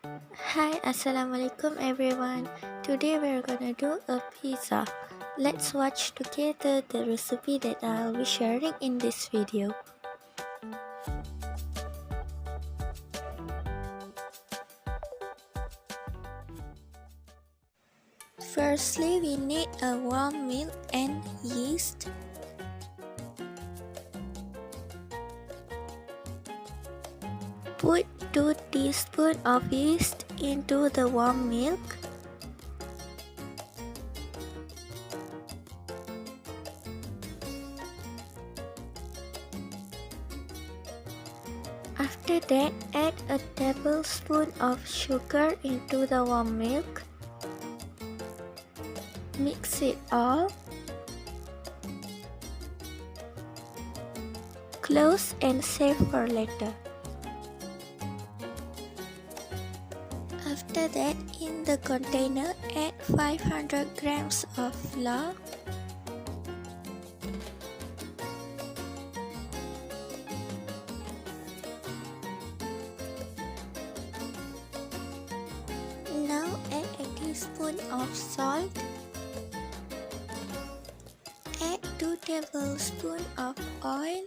Hi, Assalamualaikum everyone. Today we're gonna do a pizza. Let's watch together the recipe that I'll be sharing in this video. Firstly, we need a warm milk and yeast. Put 2 teaspoons of yeast into the warm milk. After that, add a tablespoon of sugar into the warm milk. Mix it all. Close and save for later. After that, in the container, add 500 grams of flour. Now add a teaspoon of salt. Add 2 tablespoons of oil.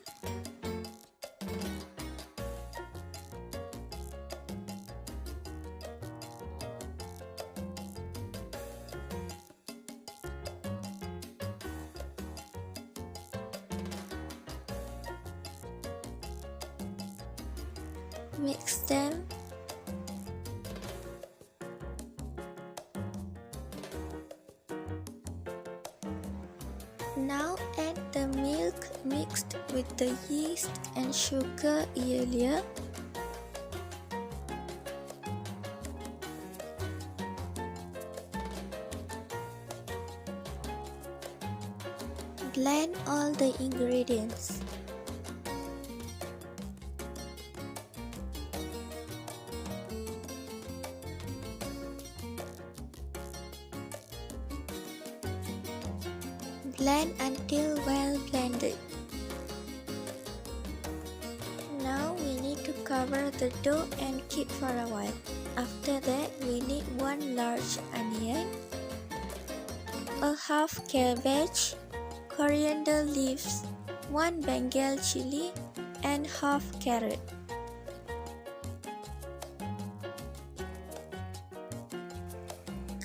Mix them. Now add the milk mixed with the yeast and sugar earlier. Blend all the ingredients. Blend until well blended. Now we need to cover the dough and keep for a while. After that, we need 1 large onion, a half cabbage, coriander leaves, 1 Bengal chili, and half carrot.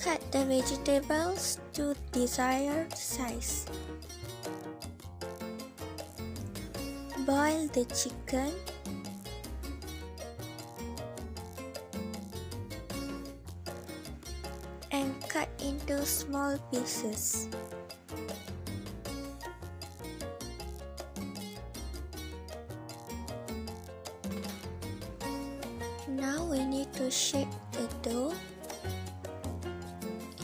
Cut the vegetables to desired size. Boil the chicken. And cut into small pieces. Now we need to shape the dough.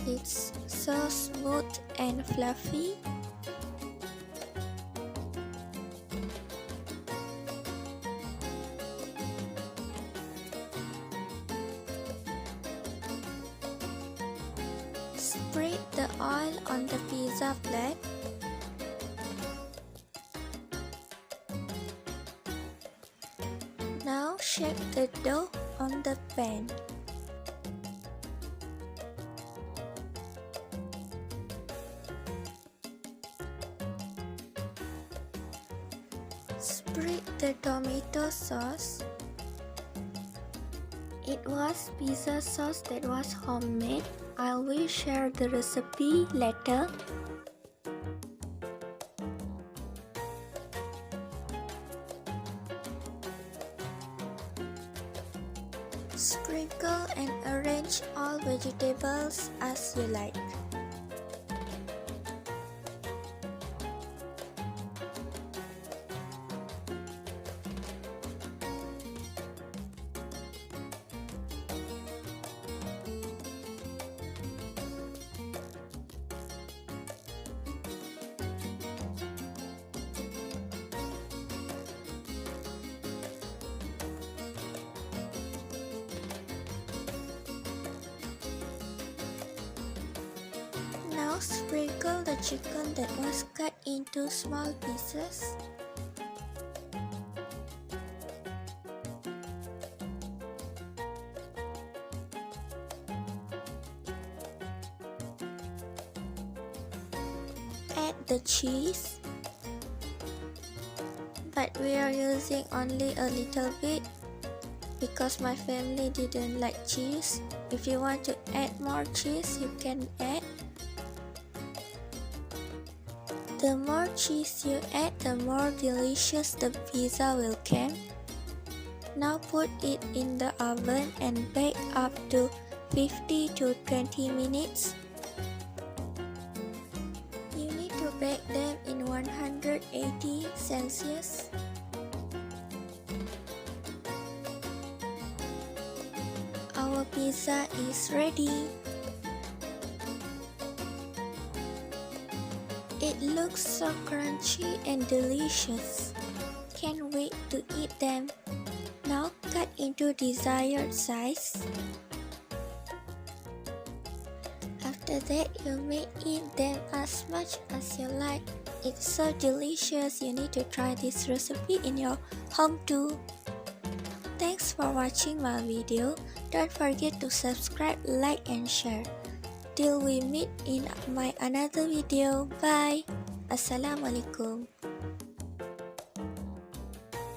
It's so smooth and fluffy. Spread the oil on the pizza plate. Now shape the dough on the pan. Spread the tomato sauce. It was pizza sauce that was homemade. I will share the recipe later. Sprinkle and arrange all vegetables as you like. Now sprinkle the chicken that was cut into small pieces. the cheese, but we are using only a little bit because my family didn't like cheese. If you want to add more cheese, you can add. The more cheese you add, the more delicious the pizza will come. Now put it in the oven and bake up to 50 to 20 minutes. You need to bake them in 180 Celsius. Our pizza is ready. It looks so crunchy and delicious. Can't wait to eat them. Now cut into desired size. After that, you may eat them as much as you like. It's so delicious, you need to try this recipe in your home too. Thanks for watching my video. Don't forget to subscribe, like and share. Till we meet in my another video. Bye. Assalamualaikum.